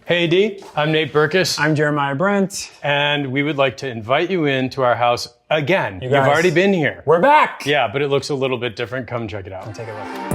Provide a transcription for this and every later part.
Hey D, I'm Nate Berkus. I'm Jeremiah Brent. And we would like to invite you into our house again. You've already been here. We're back! Yeah, but it looks a little bit different. Come check it out. Take a look.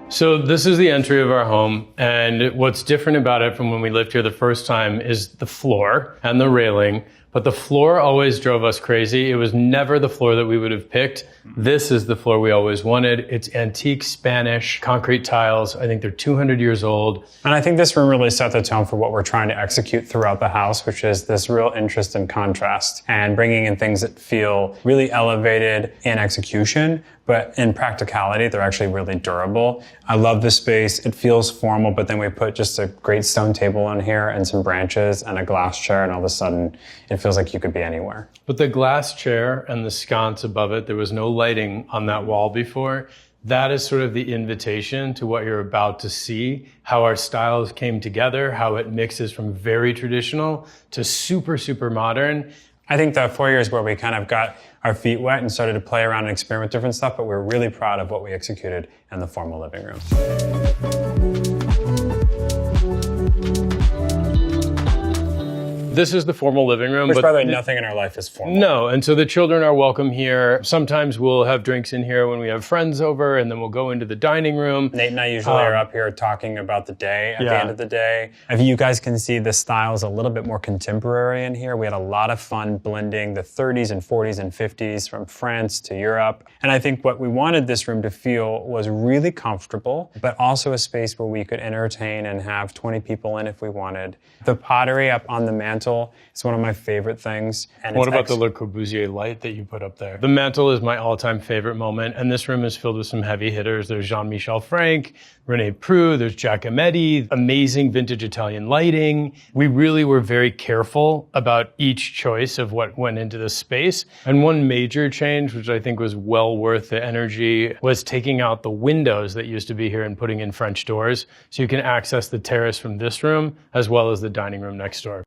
So this is the entry of our home, and what's different about it from when we lived here the first time is the floor and the railing. But the floor always drove us crazy. It was never the floor that we would have picked. This is the floor we always wanted. It's antique Spanish concrete tiles. I think they're 200 years old. And I think this room really set the tone for what we're trying to execute throughout the house, which is this real interest in contrast and bringing in things that feel really elevated in execution, but in practicality, they're actually really durable. I love this space. It feels formal, but then we put just a great stone table in here and some branches and a glass chair, and all of a sudden it feels like you could be anywhere. But the glass chair and the sconce above it, there was no lighting on that wall before. That is sort of the invitation to what you're about to see, how our styles came together, how it mixes from very traditional to super, super modern. I think the 4 years where we kind of got our feet wet and started to play around and experiment with different stuff, but we're really proud of what we executed in the formal living room. This is the formal living room. Which, by the way, nothing in our life is formal. No, and so the children are welcome here. Sometimes we'll have drinks in here when we have friends over, and then we'll go into the dining room. Nate and I usually are up here talking about the day at the end of the day. If you guys can see, the style is a little bit more contemporary in here. We had a lot of fun blending the 30s and 40s and 50s from France to Europe. And I think what we wanted this room to feel was really comfortable, but also a space where we could entertain and have 20 people in if we wanted. The pottery up on the mantle is one of my favorite things. And what about the Le Corbusier light that you put up there? The mantle is my all-time favorite moment, and this room is filled with some heavy hitters. There's Jean-Michel Frank, René Preux, there's Giacometti, amazing vintage Italian lighting. We really were very careful about each choice of what went into the space. And one major change, which I think was well worth the energy, was taking out the windows that used to be here and putting in French doors, so you can access the terrace from this room as well as the dining room next door.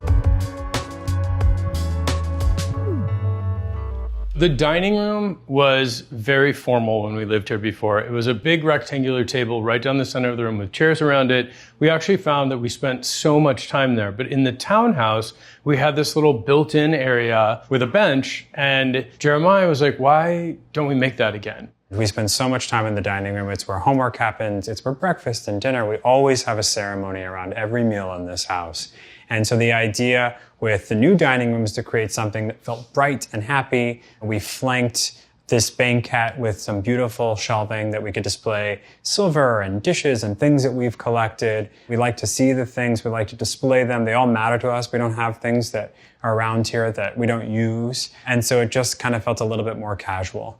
The dining room was very formal when we lived here before. It was a big rectangular table right down the center of the room with chairs around it. We actually found that we spent so much time there. But in the townhouse, we had this little built-in area with a bench, and Jeremiah was like, why don't we make that again? We spend so much time in the dining room. It's where homework happens. It's where breakfast and dinner. We always have a ceremony around every meal in this house. And so the idea with the new dining room is to create something that felt bright and happy. We flanked this banquette with some beautiful shelving that we could display silver and dishes and things that we've collected. We like to see the things. We like to display them. They all matter to us. We don't have things that are around here that we don't use. And so it just kind of felt a little bit more casual.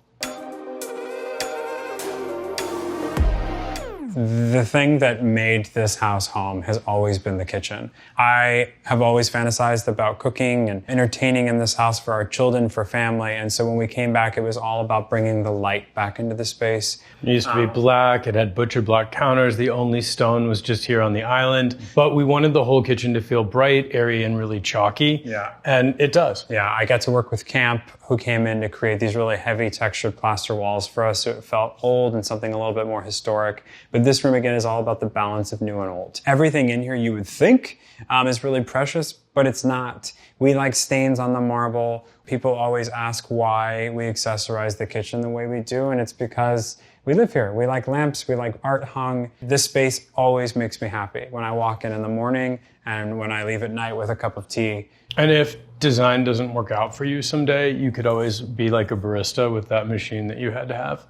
The thing that made this house home has always been the kitchen. I have always fantasized about cooking and entertaining in this house for our children, for family. And so when we came back, it was all about bringing the light back into the space. It used to be black. It had butcher block counters. The only stone was just here on the island. But we wanted the whole kitchen to feel bright, airy, and really chalky. Yeah. And it does. Yeah, I got to work with Camp, who came in to create these really heavy textured plaster walls for us, so it felt old and something a little bit more historic. But this room, again, is all about the balance of new and old. Everything in here you would think is really precious, but it's not. We like stains on the marble. People always ask why we accessorize the kitchen the way we do, and it's because we live here. We like lamps, we like art hung. This space always makes me happy when I walk in the morning and when I leave at night with a cup of tea. And if design doesn't work out for you someday, you could always be like a barista with that machine that you had to have.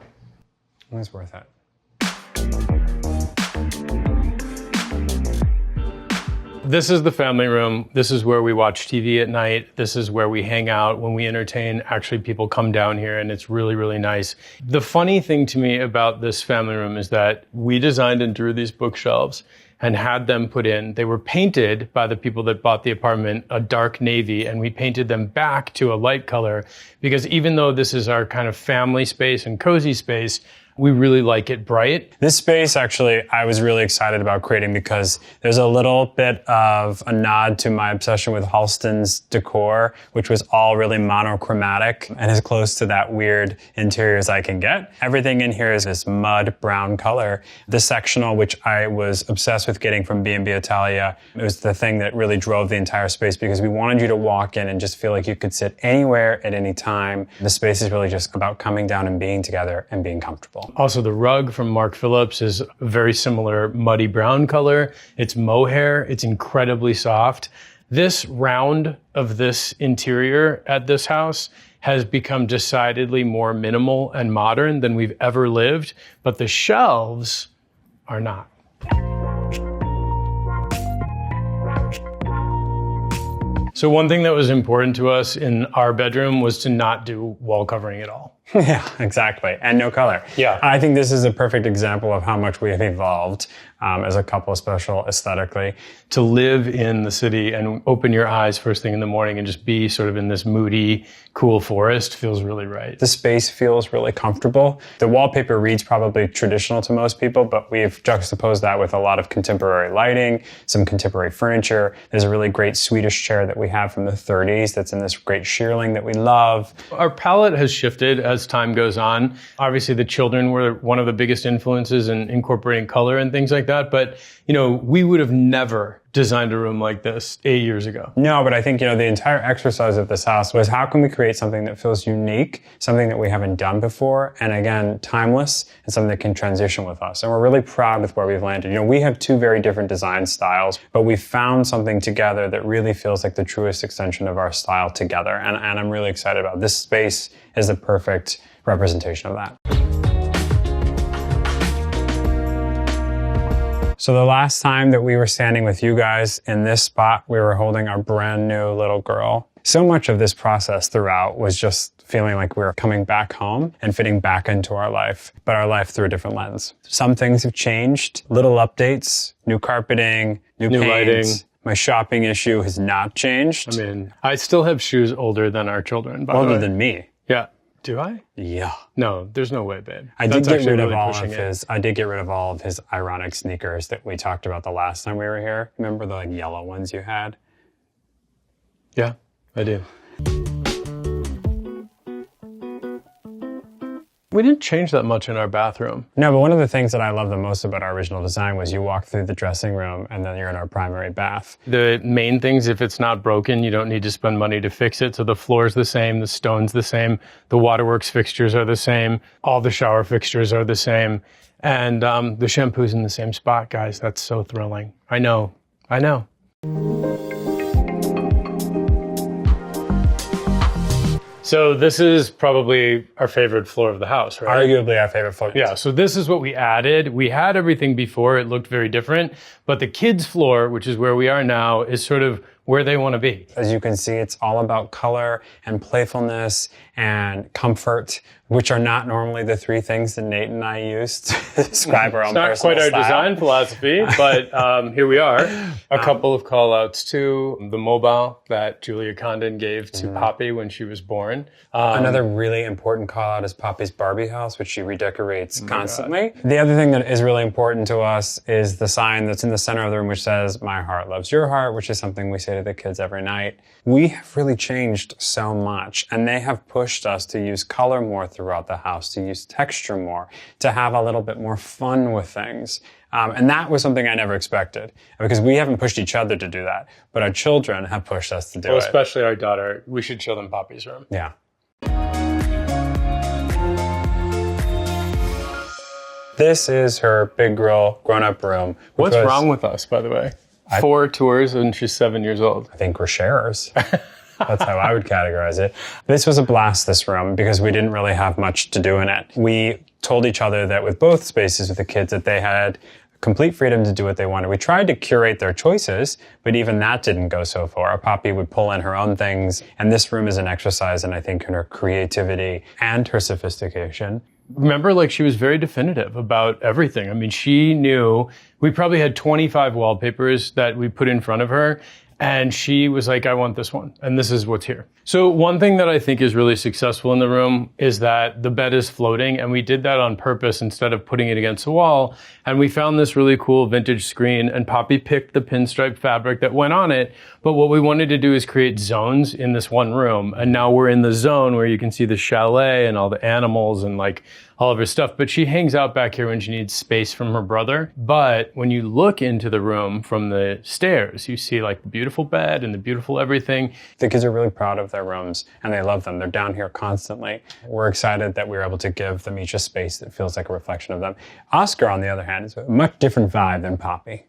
It was worth it. This is the family room. This is where we watch TV at night. This is where we hang out when we entertain. Actually, people come down here and it's really, really nice. The funny thing to me about this family room is that we designed and drew these bookshelves and had them put in. They were painted by the people that bought the apartment a dark navy, and we painted them back to a light color because even though this is our kind of family space and cozy space, We really like it bright. This space, actually, I was really excited about creating because there's a little bit of a nod to my obsession with Halston's decor, which was all really monochromatic and as close to that weird interior as I can get. Everything in here is this mud brown color. The sectional, which I was obsessed with getting from B&B Italia, it was the thing that really drove the entire space because we wanted you to walk in and just feel like you could sit anywhere at any time. The space is really just about coming down and being together and being comfortable. Also, the rug from Mark Phillips is a very similar muddy brown color. It's mohair. It's incredibly soft. This round of this interior at this house has become decidedly more minimal and modern than we've ever lived, but the shelves are not. So one thing that was important to us in our bedroom was to not do wall covering at all. Yeah, exactly. And no color. Yeah. I think this is a perfect example of how much we have evolved as a couple, especially aesthetically. To live in the city and open your eyes first thing in the morning and just be sort of in this moody, cool forest feels really right. The space feels really comfortable. The wallpaper reads probably traditional to most people, but we've juxtaposed that with a lot of contemporary lighting, some contemporary furniture. There's a really great Swedish chair that we have from the 30s that's in this great shearling that we love. Our palette has shifted as time goes on. Obviously, the children were one of the biggest influences in incorporating color and things like that. But, you know, we would have never designed a room like this 8 years ago. No, but I think, you know, the entire exercise of this house was how can we create something that feels unique, something that we haven't done before, and again, timeless, and something that can transition with us. And we're really proud with where we've landed. You know, we have two very different design styles, but we found something together that really feels like the truest extension of our style together. And I'm really excited about it. This space is the perfect representation of that. So the last time that we were standing with you guys in this spot, we were holding our brand new little girl. So much of this process throughout was just feeling like we were coming back home and fitting back into our life, but our life through a different lens. Some things have changed, little updates, new carpeting, new paint. Lighting. My shopping issue has not changed. I mean, I still have shoes older than our children, by the way. Older than me. Yeah. Do I? Yeah. No, there's no way, babe. I did get rid of all of his ironic sneakers that we talked about the last time we were here. Remember the yellow ones you had? Yeah, I do. We didn't change that much in our bathroom. No, but one of the things that I love the most about our original design was you walk through the dressing room and then you're in our primary bath. The main things, if it's not broken, you don't need to spend money to fix it. So the floor's the same, the stone's the same, the waterworks fixtures are the same, all the shower fixtures are the same, and the shampoo's in the same spot, guys. That's so thrilling. I know. So this is probably our favorite floor of the house, right? Arguably our favorite floor. Yeah, so this is what we added. We had everything before. It looked very different. But the kids' floor, which is where we are now, is sort of where they want to be. As you can see, it's all about color and playfulness and comfort, which are not normally the three things that Nate and I use to describe our own personal style. It's not quite our design philosophy, but here we are. A couple of call-outs to the mobile that Julia Condon gave to Poppy when she was born. Another really important call-out is Poppy's Barbie house, which she redecorates constantly. The other thing that is really important to us is the sign that's in the center of the room, which says, "My heart loves your heart," which is something we say to the kids every night. We have really changed so much, and they have pushed us to use color more throughout the house, to use texture more, to have a little bit more fun with things. And that was something I never expected, because we haven't pushed each other to do that, but our children have pushed us to do it. Especially our daughter. We should chill in Poppy's room. Yeah. This is her big girl grown-up room. What's wrong with us, by the way? 4 tours and she's 7 years old. I think we're sharers. That's how I would categorize it. This was a blast, this room, because we didn't really have much to do in it. We told each other that with both spaces with the kids that they had complete freedom to do what they wanted. We tried to curate their choices, but even that didn't go so far. Poppy would pull in her own things, and this room is an exercise, and I think in her creativity and her sophistication. Remember, like, she was very definitive about everything. I mean, she knew we probably had 25 wallpapers that we put in front of her, And she was like, I want this one. And this is what's here. So one thing that I think is really successful in the room is that the bed is floating. And we did that on purpose instead of putting it against the wall. And we found this really cool vintage screen, and Poppy picked the pinstripe fabric that went on it. But what we wanted to do is create zones in this one room. And now we're in the zone where you can see the chalet and all the animals and like all of her stuff. But she hangs out back here when she needs space from her brother. But when you look into the room from the stairs, you see like the beautiful bed and the beautiful everything. The kids are really proud of their rooms and they love them. They're down here constantly. We're excited that we were able to give them each a space that feels like a reflection of them. Oscar, on the other hand, is a much different vibe than Poppy.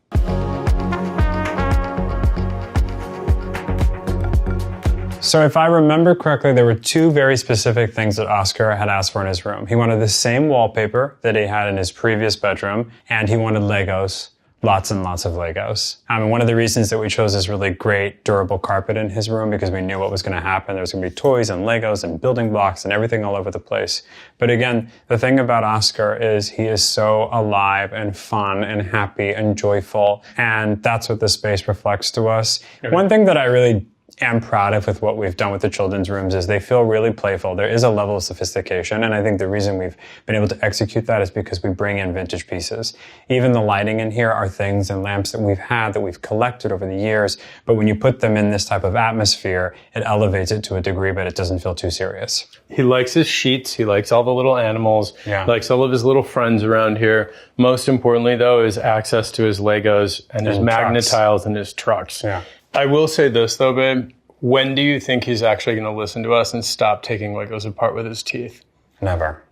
So if I remember correctly, there were two very specific things that Oscar had asked for in his room. He wanted the same wallpaper that he had in his previous bedroom, and he wanted Legos, lots and lots of Legos. One of the reasons that we chose this really great durable carpet in his room, because we knew what was going to happen. There was going to be toys and Legos and building blocks and everything all over the place. But again, the thing about Oscar is he is so alive and fun and happy and joyful, and that's what this space reflects to us. Okay. One thing that I really am proud of with what we've done with the children's rooms is they feel really playful. There is a level of sophistication, and I think the reason we've been able to execute that is because we bring in vintage pieces. Even the lighting in here are things and lamps that we've had, that we've collected over the years, but when you put them in this type of atmosphere, it elevates it to a degree, but it doesn't feel too serious. He likes his sheets. He likes all the little animals. Yeah. He likes all of his little friends around here. Most importantly, though, is access to his Legos and his magnet tiles and his trucks. Yeah. I will say this, though, babe. When do you think he's actually going to listen to us and stop taking Legos apart with his teeth? Never.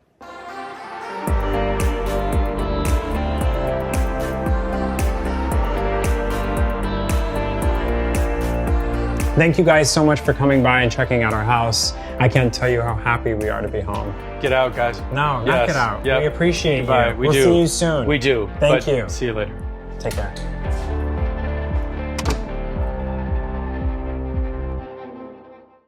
Thank you guys so much for coming by and checking out our house. I can't tell you how happy we are to be home. Get out, guys. No, not get out. Yep. We appreciate you. We'll see you soon. We do. Thank you. See you later. Take care.